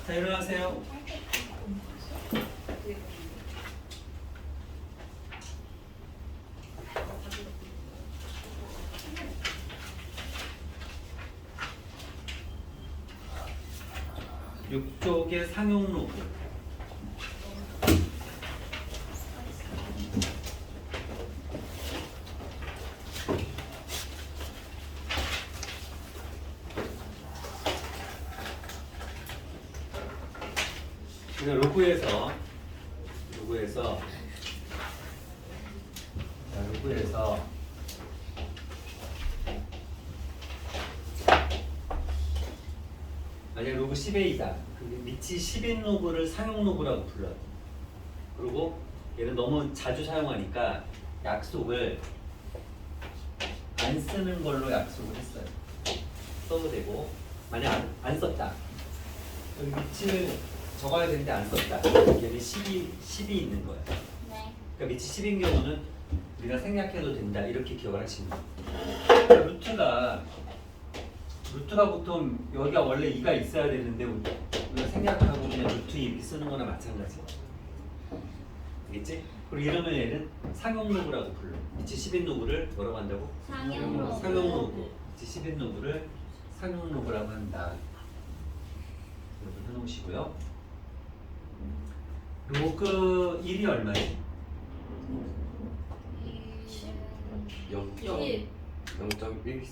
자, 일어나세요. 육쪽의 상용 로그. 로그에서 만약 로그 10A다. 그게 밑이 10인 로그를 상용 로그라고 불러요. 그리고 얘는 너무 자주 사용하니까 약속을 안 쓰는 걸로 약속을 했어요. 써도 되고, 만약 안 썼다. 여기 밑을 적어야 되는데 안 썼다. 얘는 10이 있는 거야. 네. 그러니까 밑이 10인 경우는 우리가 생략해도 된다. 이렇게 기억을 하시면 돼요. 그러니까 루트가 보통 여기가 원래 2가 있어야 되는데 우리가 생략하고 그냥 루트 2 이렇게 쓰는 거나 마찬가지야. 알겠지? 그리고 이러면 얘는 상용 로그라고 불러. 밑이 10인 로그를 뭐라고 한다고? 상용 로그. 상용 로그. 밑이 10인 로그를 상용 로그라고 한다. 여러분 해놓으시고요. 로그 1이 얼마지? 1. 0.1.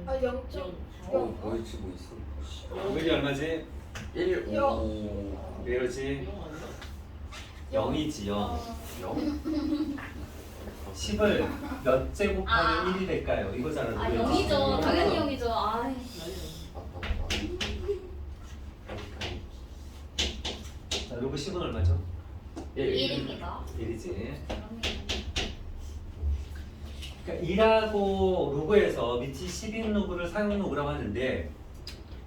아 0.0. 거의 치고 있어. 로그 1이 얼마지? 1, 5. 왜 이러지? 0이지 0. 0? 10을 몇 제 곱하면 1이 될까요? 이거잖아. 아, 로그 1. 0이죠. 당연히 0이죠. 아이씨. 자, 로그 10은 얼마죠? 1입니다. 1이지. 그러니까 2라고 로그에서 밑이 10인 로그를 상용 로그라고 하는데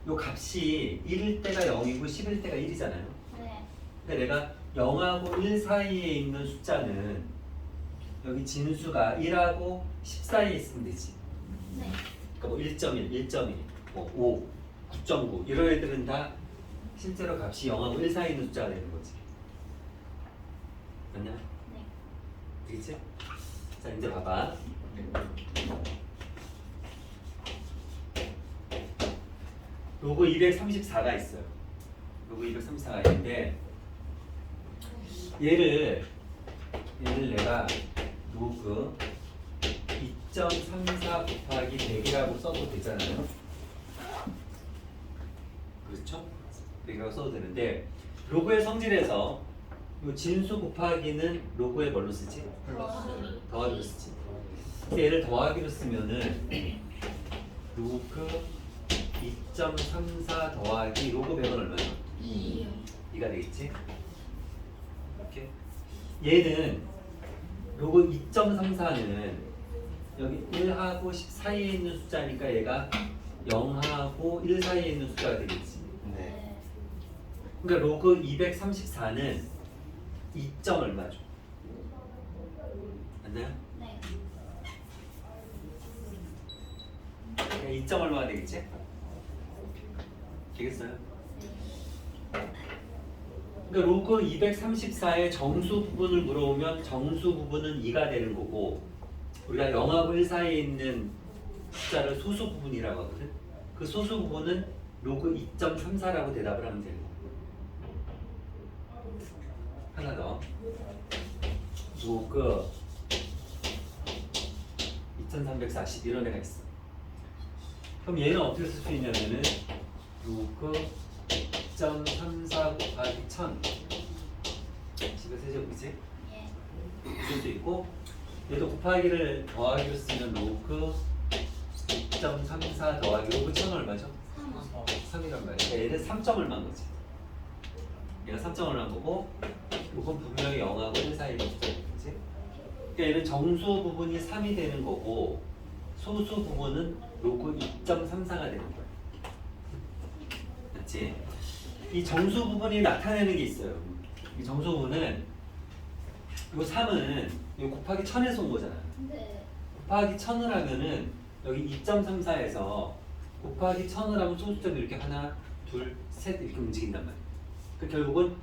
요 값이 1일 때가 0이고 10일 때가 1이잖아요. 네. 근데 내가 0하고 1 사이에 있는 숫자는 여기 진수가 1하고 10 사이에 있으면 되지. 네. 그러니까 뭐 1.1, 1.2, 뭐 5, 9.9 이런 애들은 다 실제로 값이 0하고 1 사이에 있는 숫자가 되는 거지. 맞냐? 네. 되겠지? 자, 이제 봐봐. 로그 234가 있어요. 로그 234가 있는데 얘를 내가 로그 2.34 곱하기 100이라고 써도 되잖아요. 그렇죠? 100이라고 써도 되는데 로그의 성질에서 요 진수 곱하기는 로그에 뭘로 쓰지? 더하기로 쓰지. 얘를 더하기로 쓰면은 로그 2.34 더하기 로그 100은 얼마야? 2가 되겠지? 이렇게. 얘는 로그 2.34는 여기 1하고 10 사이에 있는 숫자니까 얘가 0하고 1 사이에 있는 숫자가 되겠지. 네. 그러니까 로그 234는 2점 얼마죠? 맞나요? 네. 그러니까 2점 얼마가 되겠지? 되겠어요? 그러니까 로그 234의 정수 부분을 물어오면 정수 부분은 2가 되는 거고 우리가 0하고 1 사이에 있는 숫자를 소수 부분이라고 하거든. 그 소수 부분은 로그 2.34라고 대답을 하면 되는 거고. 하나 더. 로그 2340 이런 애가 있어. 그럼 얘는 어떻게 쓸 수 있냐면은 로그 2.34 곱하기 1000 집에 세제곱이지? 예. 쓸 수 있고 얘도 곱하기를 더하기로 쓰면 로그 2.34 더하기 로그 1000 얼마죠? 3이란 말이야. 얘는 3점 얼마인 거지. 얘가 3점 얼마인 거고 이건 분명히 0하고 1 사이에 있는 숫자겠지. 그러니까 얘는 정수 부분이 3이 되는 거고 소수 부분은 로그 2.34가 되는 거야. 맞지? 이 정수 부분이 나타내는 게 있어요. 이 정수 부분은 요 3은 요 곱하기 1000에서 온 거잖아. 네. 곱하기 1000을 하면은 여기 2.34에서 곱하기 1000을 하면 소수점이 이렇게 하나, 둘, 셋 이렇게 움직인단 말이야. 그 결국은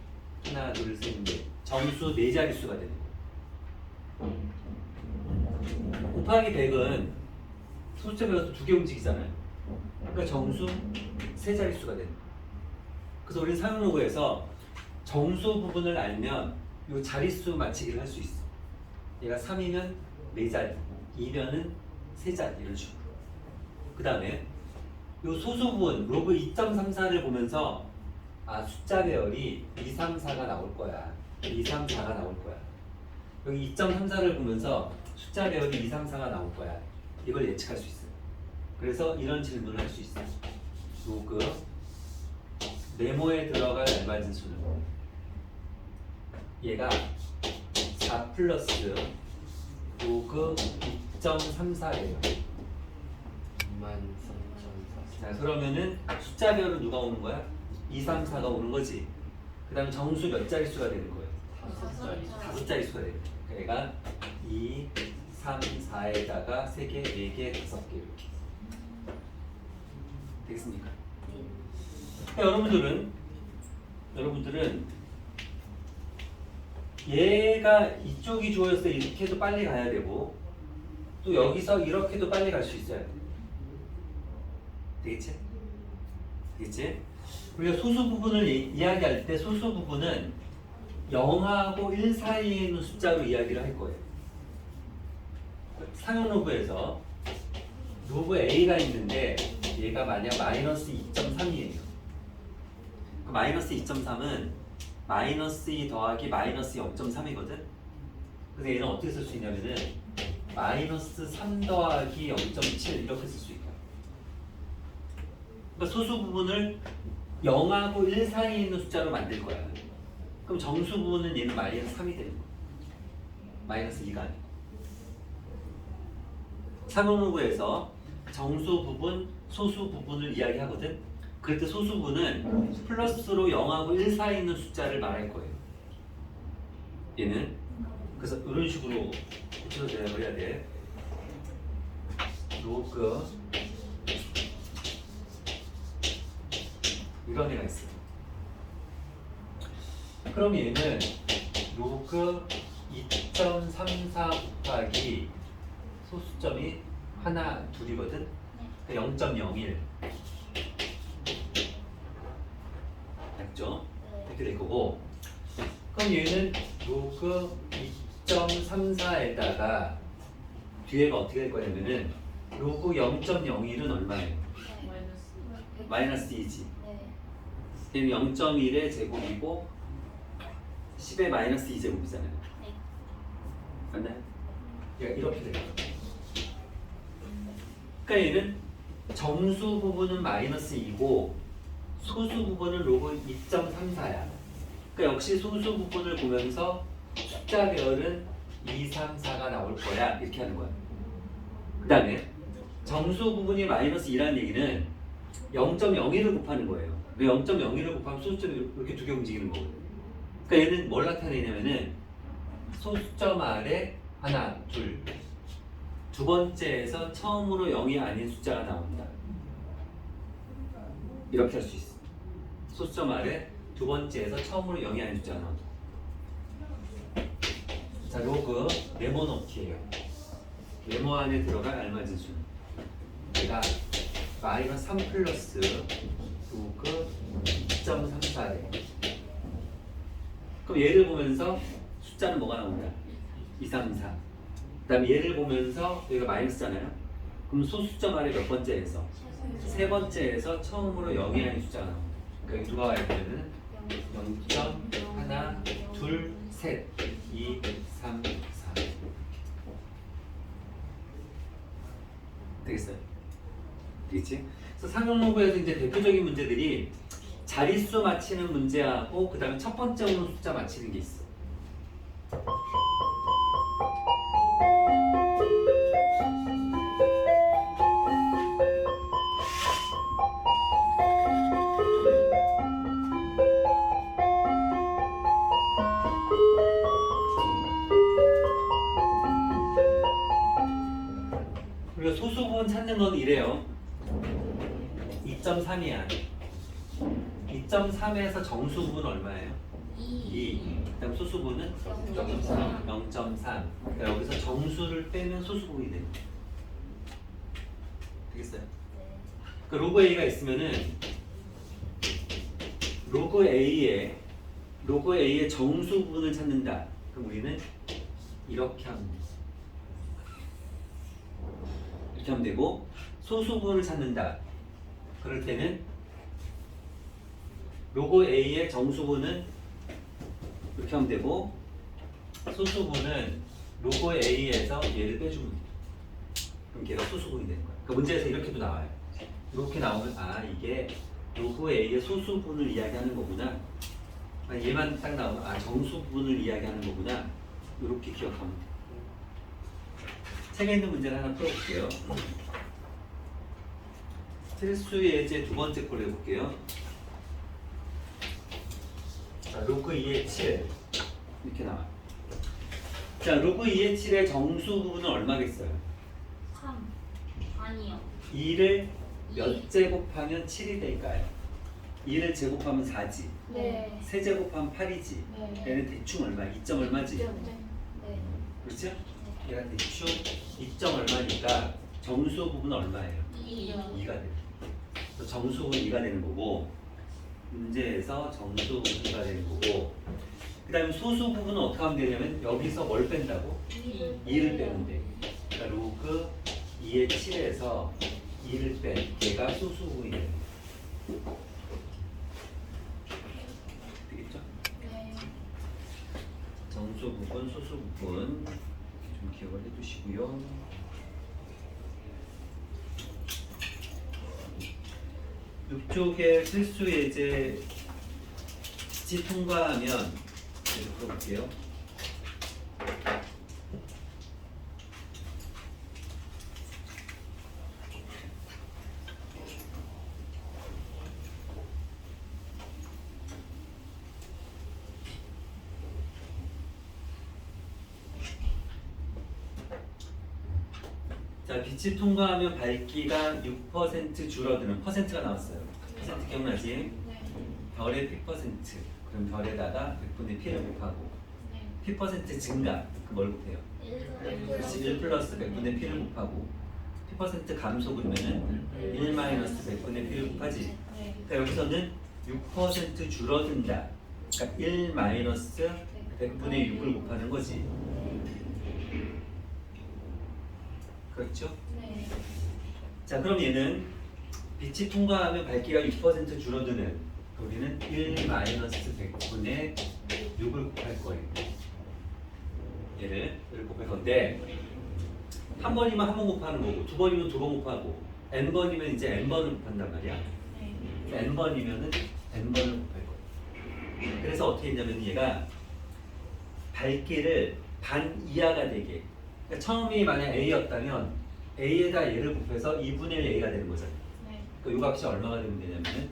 하나, 둘, 셋, 넷. 정수 4자릿수가 되는 거예요. 곱하기 100은 소수점 배워서 2개 움직이잖아요. 그러니까 정수 3자릿수가 되는 거예요. 그래서 우리는 사용로그에서 정수 부분을 알면 이 자릿수 맞추기를 할 수 있어. 얘가 3이면 4자리, 2면은 3자리 이런 식으로. 그 다음에 이 소수 부분 로그 2.34를 보면서 숫자 배열이 2, 3, 4가 나올 거야. 2, 3, 4가 나올 거야. 여기 2.34를 보면서 숫자 배열이 2, 3, 4가 나올 거야. 이걸 예측할 수 있어요. 그래서 이런 질문을 할 수 있어요. 로그 네모에 들어갈 알맞은 수는 얘가 4 플러스 로그 2.34예요. 23,004. 자, 그러면은 숫자별로 누가 오는 거야? 2, 3, 4가 오는 거지. 그 다음에 정수 몇 자릿수가 되는 거예요? 5자릿수가 되는 거예요. 그러니까 얘가 2, 3, 4에다가 3개, 4개, 5개 이렇게. 되겠습니까? 그러니까 여러분들은 얘가 이쪽이 주어졌을 때 이렇게도 빨리 가야 되고 또 여기서 이렇게도 빨리 갈 수 있어야 돼. 되겠지? 되겠지? 우리가 소수 부분을 이야기할 때 소수 부분은 0하고 1 사이에 있는 숫자로 이야기를 할 거예요. 상용 로그에서 로그 A가 있는데 얘가 만약 마이너스 2.3이에요. 그 마이너스 2.3은 마이너스 2 더하기 마이너스 0.3이거든? 그래서 얘는 어떻게 쓸 수 있냐면은 마이너스 3 더하기 0.7 이렇게 쓸 수 있고요. 그러니까 소수 부분을 0하고 1 사이에 있는 숫자로 만들 거야. 그럼 정수 부분은 얘는 마이너스 3이 되는 거야. 마이너스 2가 아니고. 상용로그에서 정수 부분, 소수 부분을 이야기하거든. 그럴 때 소수 부분은 플러스로 0하고 1 사이에 있는 숫자를 말할 거예요. 얘는 그래서 이런 식으로 구체로 대답을 해야 돼. 로그 이런 애가 있어. 그럼 얘는 로그 2.34 곱하기 소수점이 하나, 둘이거든. 0.01 맞죠? 이렇게 될 거고. 그럼 얘는 로그 2.34에다가 뒤에가 어떻게 될 거냐면은 로그 0.01은 얼마예요? 마이너스 2지. 그럼 0.1의 제곱이고 10의 마이너스 2제곱이잖아요. 맞나요? 얘가 이렇게 돼요. 그러니까 얘는 정수 부분은 마이너스 2고 소수 부분은 로그 2.34야. 그러니까 역시 소수 부분을 보면서 숫자 배열은 2, 3, 4가 나올 거야. 이렇게 하는 거야. 그 다음에 정수 부분이 마이너스 2라는 얘기는 0.01을 곱하는 거예요. 0.01을 곱하면 소수점이 이렇게 2개 움직이는 거거든요. 그러니까 얘는 뭘 나타내냐면은 소수점 아래 하나, 둘. 두 번째에서 처음으로 0이 아닌 숫자가 나온다. 이렇게 할 수 있어. 소수점 아래 두 번째에서 처음으로 0이 아닌 숫자가 나온다. 자, 로그 네모 넣기예요. 네모 안에 들어갈 알맞은 수는 얘가 마이너스 3 플러스 로그 2.34래. 그럼 얘를 보면서 숫자는 뭐가 나온다? 2, 3, 4. 그 다음에 얘를 보면서 여기가 마이너스잖아요. 그럼 소수점 아래 몇 번째에서? 세 번째에서 처음으로 0이 아닌 숫자가 나옵니다. 그러니까 여기 누가 와야 되면은 0.1, 둘, 셋, 2, 3, 4 되겠어요? 되겠지? 그래서 상용로그에서 이제 대표적인 문제들이 자릿수 맞히는 문제하고 그 다음에 첫 번째 오는 숫자 맞히는 게 있어. 우리가 소수 부분 찾는 건 이래요. 2.3이야. 2.3에서 정수분은 얼마예요? 2. 그다음 소수분은 0.3. 0.3. 그러니까 여기서 정수를 빼면 소수분이 되는 거예요. 되겠어요? 그 로그 A가 있으면은 로그 A의 정수분을 찾는다. 그럼 우리는 이렇게 하면 돼. 이렇게 하면 되고 소수분을 찾는다. 그럴 때는 로그 A의 정수분은 이렇게 하면 되고 소수분은 로그 A에서 얘를 빼주면 돼. 그럼 걔가 소수분이 되는 거야. 그러니까 문제에서 이렇게도 나와요. 이렇게 나오면 아 이게 로그 A의 소수분을 이야기하는 거구나. 아, 얘만 딱 나오면 아 정수분을 이야기하는 거구나. 이렇게 기억하면 돼. 책에 있는 문제를 하나 풀어볼게요. 필수 예제 두 번째 걸 해볼게요. 자, 로그 2의 7 이렇게 나와. 자, 로그 2의 7의 정수 부분은 얼마겠어요? 3. 아니요. 2를 몇 제곱하면 7이 될까요? 2를 제곱하면 4지. 네. 3제곱하면 8이지. 네. 얘는 대충 얼마? 2점 얼마지? 네. 그렇죠? 얘가 대충 2점 얼마니까 정수 부분은 얼마예요? 2요. 2가 돼요. 정수 부분 2가 되는 거고 문제에서 정수 부분 2가 되는 거고 그 다음에 소수 부분은 어떻게 하면 되냐면 여기서 뭘 뺀다고? 2를 빼면 돼. 그러니까 로그 2의 7에서 2를 뺀 얘가 소수 부분이 되는 거예요. 되겠죠? 네. 정수 부분, 소수 부분 좀 기억을 해두시고요. 이쪽에 필수 예제 지 통과하면 이렇게 풀어볼게요. 자, 빛이 통과하면 밝기가 6% 줄어드는 퍼센트가 나왔어요. 퍼센트 기억나지? 네. 별의 P%. 그럼 별에다가 100분의 P를 곱하고 네. P% 증가. 그 뭘 곱해요? 1 플러스 100분의 P를 곱하고 P% 감소 그러면은 1 마이너스 100분의 P를 곱하지. 네. 그러니까 여기서는 6% 줄어든다. 그러니까 1 마이너스 100분의 6을 곱하는 거지. 그렇죠? 네. 자, 그럼 얘는 빛이 통과하면 밝기가 6% 줄어드는 우리는 1 마이너스 100분의 6을 곱할 거예요. 얘를 곱할 건데 한 번이면 한 번 곱하는 거고 두 번이면 두 번 곱하고 n 번이면 이제 n 번을 곱한단 말이야. 네. n 번이면은 n 번을 곱할 거예요. 그래서 어떻게 했냐면 얘가 밝기를 반 이하가 되게. 그러니까 처음이 만약 a였다면 a에다 얘를 곱해서 2분의 1 a가 되는 거잖아요. 네. 그러니까 이 값이 얼마가 되면 되냐면은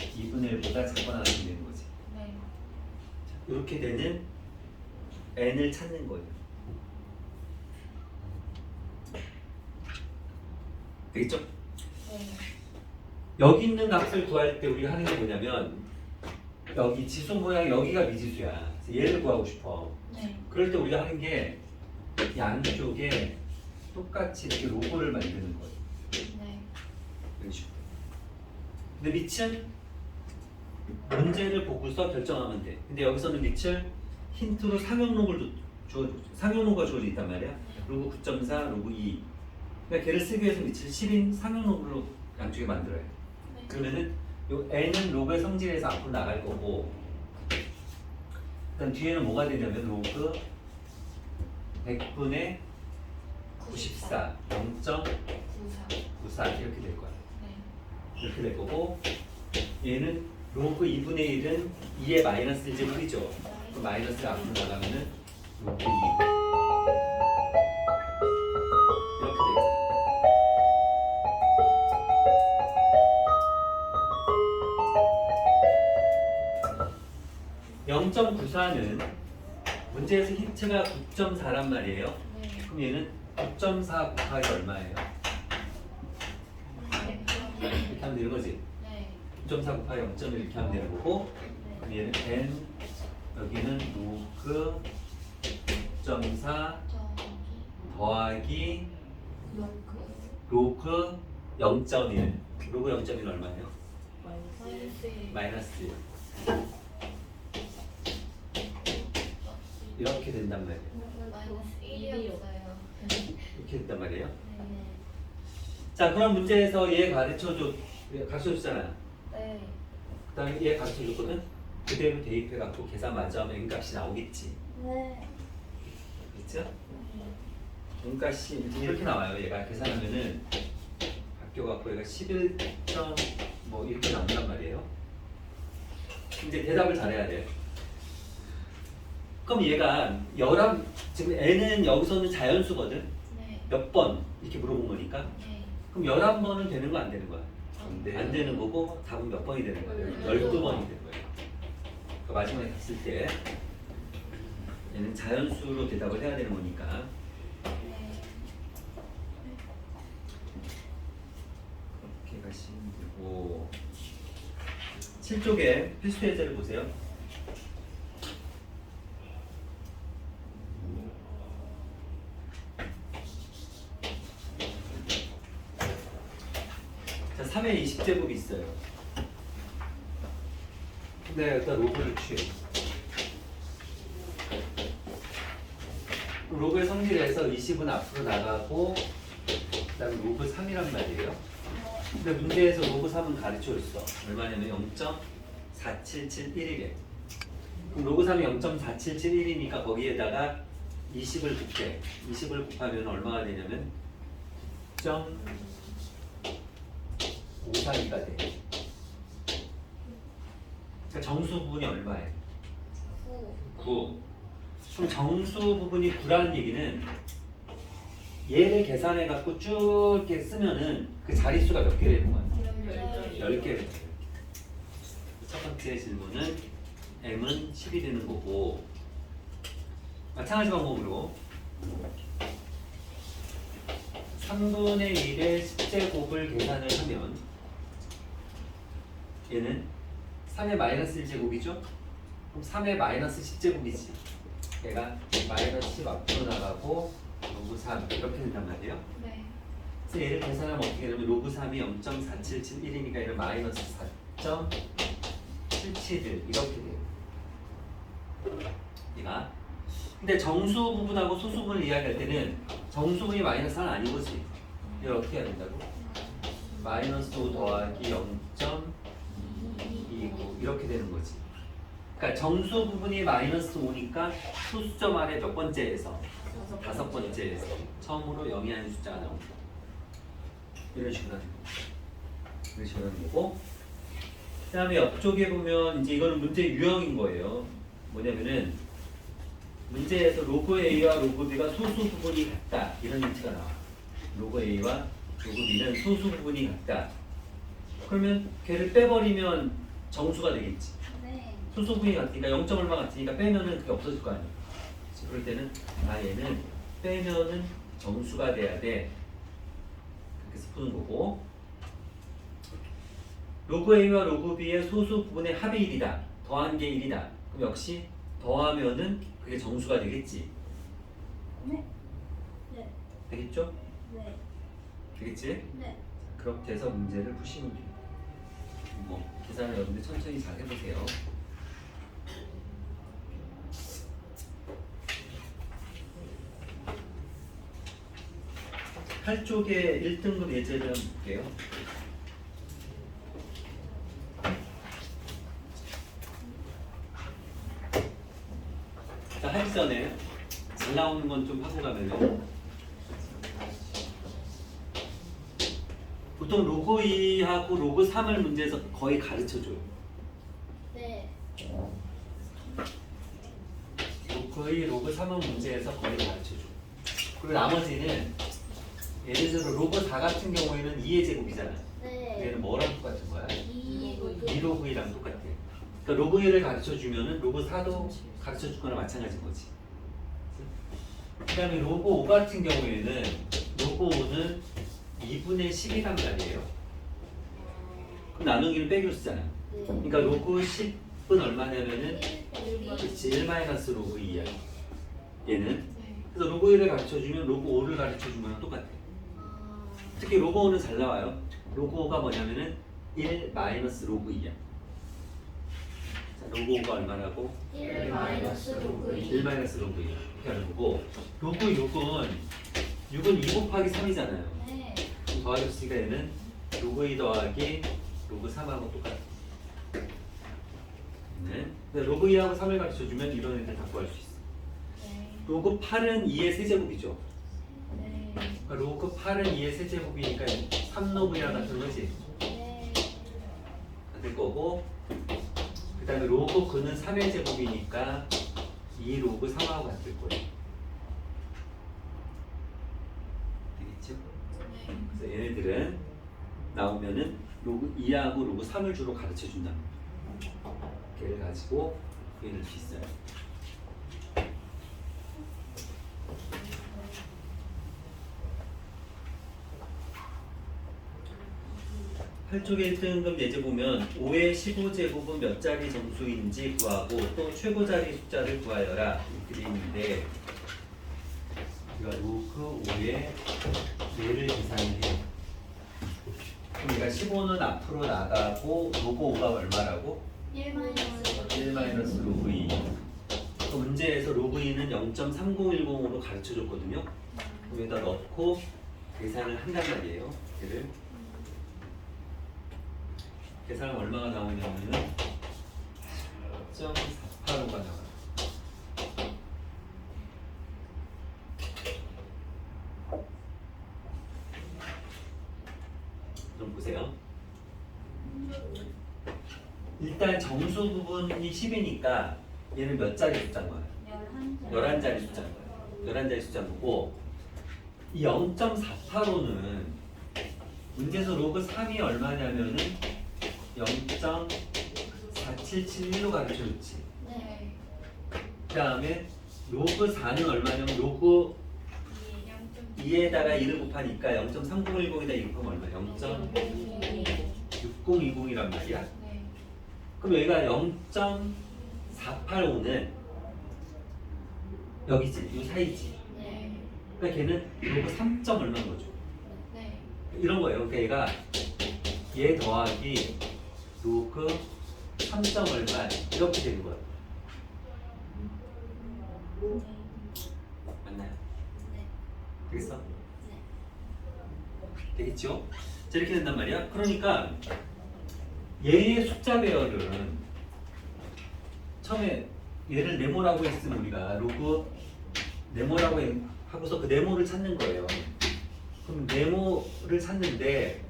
2분의 1보다 작거나 같으면 되는 거지. 네. 이렇게 되는 n을 찾는 거예요. 되겠죠? 네. 여기 있는 값을 구할 때 우리가 하는 게 뭐냐면 여기 지수 모양 여기가 미지수야. 그래서 얘를 구하고 싶어. 네. 그럴 때 우리가 하는 게 양쪽에 똑같이 이렇게 로고를 만드는 거예요. 네. 이런 식으로. 근데 밑은 문제를 보고서 결정하면 돼. 근데 여기서는 밑을 힌트로 상용 로그를 상용 로그가 주어져 있단 말이야. 로그 9.4, 로그 2. 그러니까 걔를 쓰기 위해서 밑을 10인 상용 로그로 양쪽에 만들어야 돼. 네. 그러면은 요 n은 로그의 성질에서 앞으로 나갈 거고, 그다음 뒤에는 뭐가 되냐면 로그 100분의 94, 0.94 이렇게 될 거야. 네. 이렇게 될 거고, 얘는 로그 2분의 1은 2의 마이너스 1제곱이죠. 그 마이너스가 앞으로 나가면은 로그 2 이렇게 돼요. (0.94는) 문제에서 힌트가 9.4란 말이에요. 네. 그럼 얘는 9.4 곱하기 얼마예요? 네. 이렇게 하면 되는 거지. 네. 0.4 곱하기 0.1 이렇게 하면 되는 거고 그럼 얘는 n 여기는 로그 0.4 저기 더하기 요크 로그 0.1 로그 0.1 얼마예요? 마이너스 마이너스 1 이렇게 된단 말이에요. 마이너스 1이었어요. 이렇게 된단 말이에요. 네. 자 그럼 문제에서 얘 가르쳐줬잖아. 네. 그 다음에 얘 가르쳐줬거든. 그대로 대입해갖고 계산 마저 하면 n값이 나오겠지. 네. 그렇죠? n값이 이렇게 나와요. 얘가 계산하면은 바뀌어갖고 얘가 11. 뭐 이렇게 나온단 말이에요. 이제 대답을 잘해야 돼요. 그럼 얘가 지금 n은 여기서는 자연수거든. 네. 몇 번 이렇게 물어본 거니까. 네. 그럼 11번은 되는 거 안 되는 거야? 안 돼. 안 되는 거고 답은 몇 번이 되는 거예요? 12번이 되는 거예요. 그 마지막에 갔을 때 얘는 자연수로 대답을 해야 되는 거니까 네. 그렇게 가시면 되고 7쪽에 필수 예제를 보세요. 자, 3의 20제곱이 있어요. 네, 일단 로그를 취해. 로그의 성질에서 20은 앞으로 나가고 그다음에 로그 3이란 말이에요. 근데 문제에서 로그 3은 가르쳐줬어. 얼마냐면 0.4771이래. 그럼 로그 3이 0.4771이니까 거기에다가 20을 곱해. 20을 곱하면 얼마가 되냐면 9.542가 돼. 그러니까 정수 부분이 얼마예요? 9. 그럼 정수 부분이 9라는 얘기는 얘를 계산해 갖고 쭉 이렇게 쓰면은 그 자릿수가 몇 개 되는 거야? 10개 되는 거야. 첫 번째 질문은 m은 10이 되는 거고 마찬가지 방법으로 3분의 1의 10제곱을 계산을 하면 얘는 3의 마이너스 1제곱이죠? 그럼 3의 마이너스 10제곱이지. 얘가 마이너스 10 앞으로 나가고 로그 3 이렇게 된단 말이에요. 네. 그래서 얘를 계산하면 어떻게 되냐면 로그 3이 0.4771이니까 얘는 마이너스 4.771 이렇게 돼요. 얘가 근데 정수 부분하고 소수 부분을 이야기할 때는 정수 부분이 마이너스 1은 아닌 거지. 이걸 어떻게 해야 된다고? 마이너스 5 더하기 0.29 이렇게 되는 거지. 그러니까 정수 부분이 마이너스 5니까 소수점 아래 몇 번째에서? 5번째에서 처음으로 0이 아닌 숫자가 나옵니다. 이런 식으로 하는 거고. 이런 식으로 하는 거고. 그 다음에 옆쪽에 보면 이제 이거는 문제 유형인 거예요. 뭐냐면은 문제에서 로그 A와 로그 B가 소수 부분이 같다 이런 힌트가 나와. 로그 A와 로그 B는 소수 부분이 같다. 그러면 걔를 빼버리면 정수가 되겠지. 네. 소수 부분이 같으니까 0점 얼마 같으니까 빼면은 그게 없어질 거 아니야. 그럴 때는 얘는 빼면은 정수가 돼야 돼. 그렇게 해서 푸는 거고. 로그 A와 로그 B의 소수 부분의 합이 1이다. 더한 게 1이다. 그럼 역시 더하면은 그게 정수가 되겠지. 네. 네. 되겠죠? 네. 되겠지? 네. 그렇게 해서 문제를 푸시면 돼요. 뭐 계산을 여러분들 천천히 잘 해보세요. 팔 쪽에 1등급 예제를 한번 볼게요. 자, 하기 전에 잘 나오는 건 좀 하고 가면은 보통 로그 2하고 로그 3을 문제에서 거의 가르쳐줘요. 네. 로그 2, 로그 3은 문제에서 거의 가르쳐줘. 그리고 나머지는 예를 들어 로그 4 같은 경우에는 2의 제곱이잖아. 네. 얘는 뭐랑 똑같은 거야? 2 2 로그 2랑 똑같아. 그러니까 로그 1을 가르쳐주면은 로그 4도 가르쳐줄 거나 마찬가지인 거지. 그 다음에 로그 5 같은 경우에는 로그 5는 2분의 10이란 말이에요. 그럼 나누기는 빼기로 쓰잖아. 네. 그러니까 로그 10은 얼마냐면은 그치 1 마이너스 로그 2야. 얘는. 네. 그래서 로그 1을 가르쳐주면 로그 5를 가르쳐준 거랑 똑같아. 아, 특히 로그 5는 잘 나와요. 로그 5가 뭐냐면은 1 마이너스 로그 2야. 자, 로그 5가 얼마라고? 1 마이너스 로그 2. 1 마이너스 로그 2 이렇게 하는 거고 로그 6은 2 곱하기 3이잖아요. 네. 더하줬으니까 얘는 로그 2 더하기 로그 3하고 똑같아. 네. 근데 로그 2하고 3을 가르쳐주면 이런 애들 다 구할 수 있어. 네. 로그 8은 2의 세제곱이죠. 네. 그러니까 로그 8은 2의 세제곱이니까 3로그랑 같은 거지. 네. 될 거고 그 다음에 로그 9는 3의 제곱이니까 2 로그 3하고 같을 거예요. 되겠죠? 네. 그래서 얘네들은 나오면은 로그 2하고 로그 3을 주로 가르쳐 준다. 걔를 가지고 얘를 수 있어요. 8쪽에 1등급 예제 보면 5의 15제곱은 몇 자리 정수인지 구하고 또 최고 자리 숫자를 구하여라 이렇게 되어 있는데 우리가 로그 5의 4를 계산해요. 그럼 얘가 15는 앞으로 나가고 로그 5가 얼마라고? 1 마이너스 1 마이너스 로그 2. 그 문제에서 로그 2는 0.3010으로 가르쳐 줬거든요. 그럼 여기다 넣고 계산을 한단 말이에요. 얘를 계산은 얼마가 나오냐면은 10.485가 나와요. 좀 보세요. 일단 정수 부분이 10이니까 얘는 몇 자리 숫자인 거야? 11자리 숫자인 거야. 11자리 숫자인 거고 이 0.485는 문제에서 로그 3이 얼마냐면은 0.4771로 가르쳐줬지. 네. 그 다음에 로그 4는 얼마냐면 로그 2에다가 1을 곱하니까 0.3010에다 2 곱하면 얼마야? 0.6020이란 말이야. 네. 그럼 여기가 0.485는 여기지, 이 사이지. 네. 그러니까 걔는 로그 3. 얼마인 거죠. 네. 이런 거예요. 그러니까 얘가 얘 더하기 로그 3. 얼마 이렇게 되는 거예요. 맞나요? 네. 되겠어? 네. 되겠죠? 자, 이렇게 된단 말이야. 그러니까 얘의 숫자 배열은 처음에 얘를 네모라고 했으면 우리가 로그 네모라고 하고서 그 네모를 찾는 거예요. 그럼 네모를 찾는데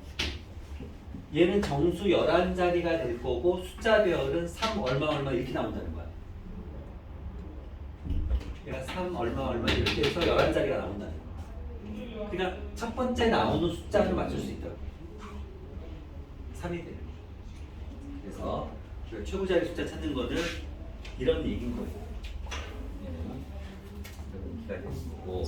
얘는 정수 11자리가 될 거고 숫자 배열은 3 얼마 이렇게 나온다는 거야. 얘가 3 얼마 이렇게 해서 11자리가 나온다는 거야. 그러니까 첫 번째 나오는 숫자를 맞출 수 있다고. 3이 되는 거야. 그래서 우리가 최고 자리 숫자 찾는 거는 이런 얘기인 거예요. 얘는 기가 되는 거고